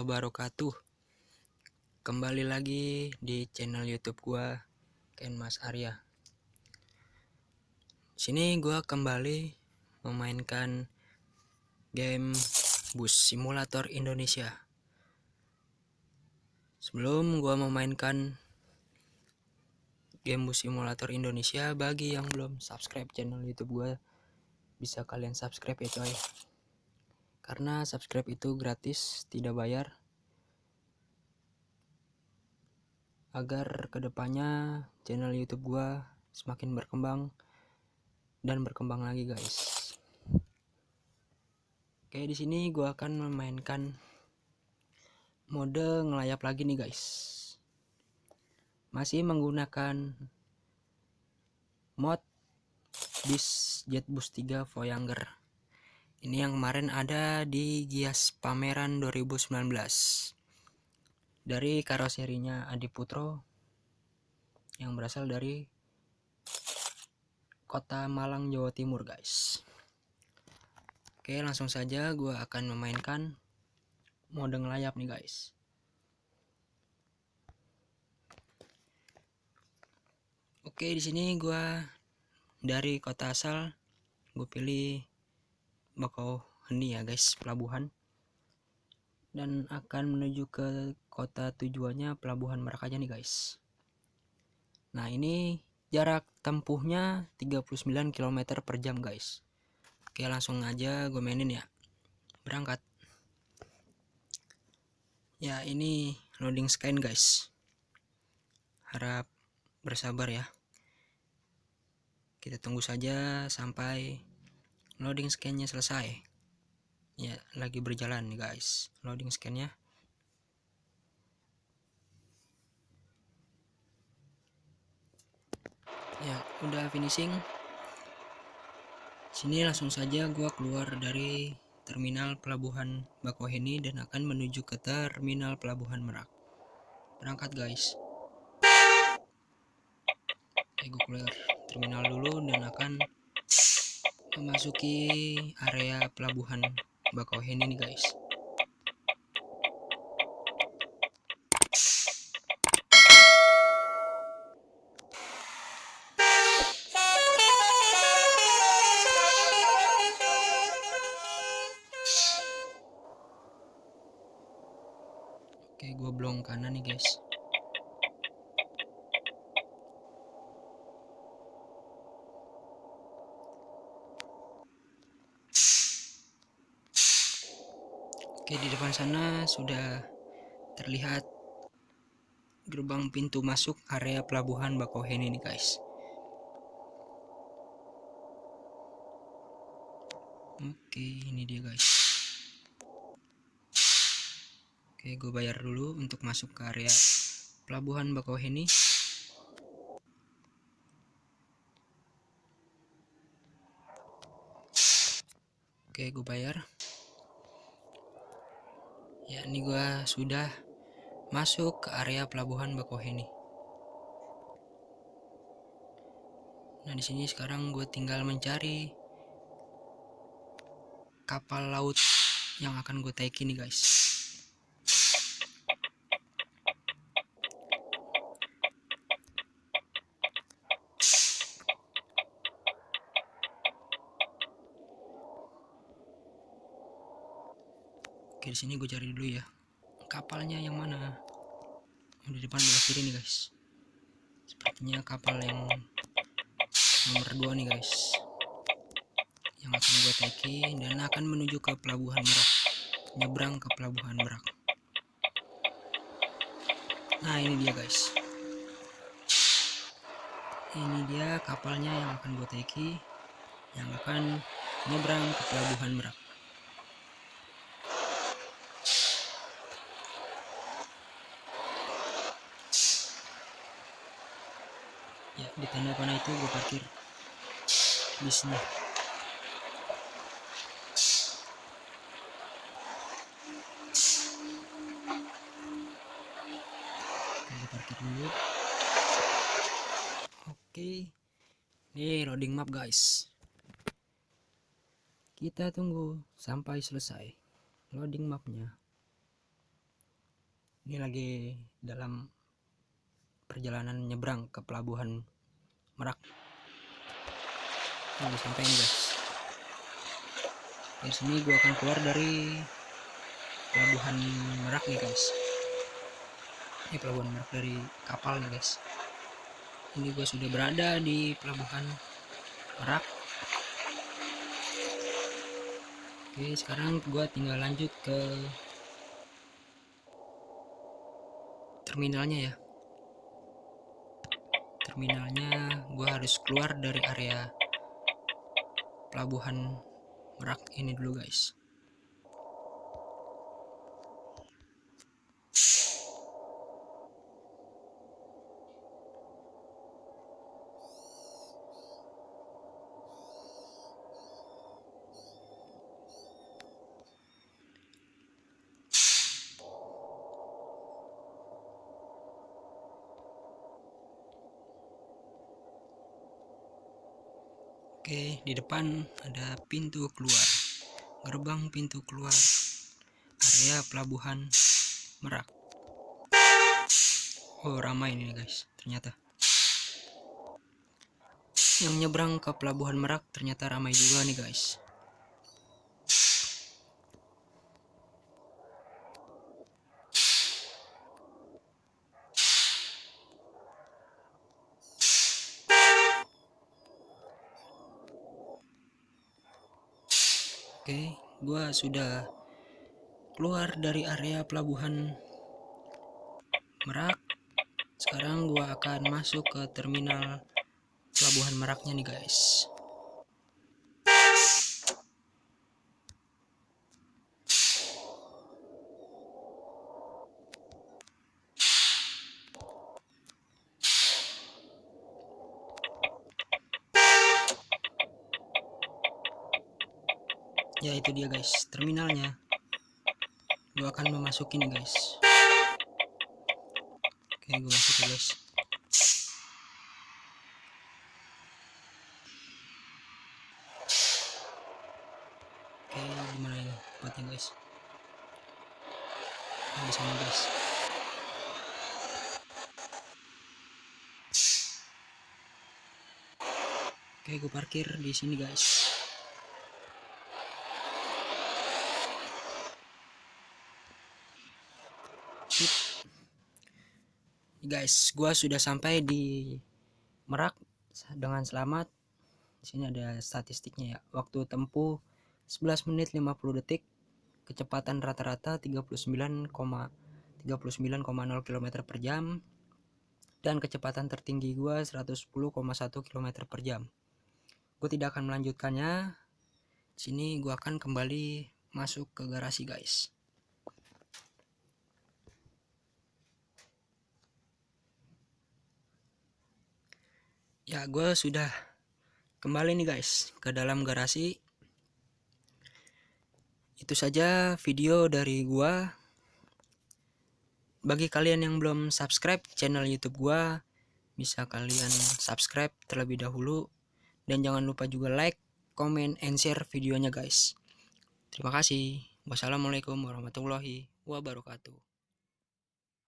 wabarakatuh. Kembali lagi di channel YouTube gua, Ken Mas Arya. Sini gua kembali memainkan game Bus Simulator Indonesia. Sebelum gua memainkan game Bus Simulator Indonesia, bagi yang belum subscribe channel YouTube gua, bisa kalian subscribe ya coy. Karena subscribe itu gratis, tidak bayar. Agar kedepannya channel YouTube gua semakin berkembang dan berkembang lagi guys. Oke, di sini gua akan memainkan mode ngelayap lagi nih guys. Masih menggunakan mod bis Jetbus 3 Voyager. Ini yang kemarin ada di Gias pameran 2019. Dari karoserinya Adi Putro yang berasal dari Kota Malang, Jawa Timur guys. Oke, langsung saja gua akan memainkan mode ngelayap nih guys. Oke, di sini gua dari kota asal gue pilih Bakauheni ya guys, pelabuhan, dan akan menuju ke kota tujuannya Pelabuhan Merak aja nih guys. Nah, ini jarak tempuhnya 39 km per jam guys. Oke, langsung aja gue mainin ya. Berangkat. Ya, ini loading scan guys. Harap bersabar ya. Kita tunggu saja sampai loading scan-nya selesai. Ya, lagi berjalan nih guys loading scan-nya. Ya, udah finishing. Sini langsung saja gua keluar dari terminal Pelabuhan Bakauheni dan akan menuju ke terminal Pelabuhan Merak. Berangkat guys. Oke, gue keluar terminal dulu dan akan memasuki area Pelabuhan Bakauheni nih guys. Oke, gue belong kanan nih guys. Oke, di depan sana sudah terlihat gerbang pintu masuk area Pelabuhan Bakauheni nih guys. Oke, ini dia guys. Oke, gue bayar dulu untuk masuk ke area Pelabuhan Bakauheni. Oke, gue bayar. Ya, ini gue sudah masuk ke area Pelabuhan Bakauheni. Nah, di sini sekarang gue tinggal mencari kapal laut yang akan gue taiki nih guys. Oke, di sini gue cari dulu ya. Kapalnya yang mana? Di depan belah kiri nih guys. Sepertinya kapal yang nomor 2 nih guys, yang akan gue taiki dan akan menuju ke Pelabuhan Merak, nyebrang ke Pelabuhan Merak. Nah, ini dia guys, ini dia kapalnya yang akan gue taiki, yang akan nyebrang ke Pelabuhan Merak. Ya, di tanda panah itu gue parkir bisnya. Gue parkir dulu. Oke, ini loading map guys. Kita tunggu sampai selesai loading mapnya. Ini lagi dalam perjalanan nyebrang ke pelabuhan Merak. Udah sampai nih guys. Dari sini gue akan keluar dari pelabuhan Merak nih guys. Ini pelabuhan Merak dari kapal nih guys. Ini gue sudah berada di pelabuhan Merak. Oke, sekarang gue tinggal lanjut ke terminalnya ya. Terminalnya gue harus keluar dari area pelabuhan Merak ini dulu guys. Oke, di depan ada pintu keluar, gerbang pintu keluar area pelabuhan Merak. Oh, ramai ini guys, ternyata. Yang nyebrang ke pelabuhan Merak ternyata ramai juga nih guys. Oke, gua sudah keluar dari area pelabuhan Merak. Sekarang gua akan masuk ke terminal pelabuhan Meraknya nih guys. Ya, itu dia guys, terminalnya. Gua akan memasuki nih guys. Oke, gua masuk ya guys. Oke, gimana ini buatnya guys? Nah, di sana guys. Oke, gue parkir di sini guys. Guys, gua sudah sampai di Merak dengan selamat. Di sini ada statistiknya ya. Waktu tempuh 11 menit 50 detik. Kecepatan rata-rata 39,0 km per jam. Dan kecepatan tertinggi gua 110,1 km per jam. Gue tidak akan melanjutkannya. Di sini gua akan kembali masuk ke garasi guys. Ya, gue sudah kembali nih guys ke dalam garasi. Itu saja video dari gua. Bagi kalian yang belum subscribe channel YouTube gua, bisa kalian subscribe terlebih dahulu. Dan jangan lupa juga like, comment, and share videonya guys. Terima kasih. Wassalamualaikum warahmatullahi wabarakatuh.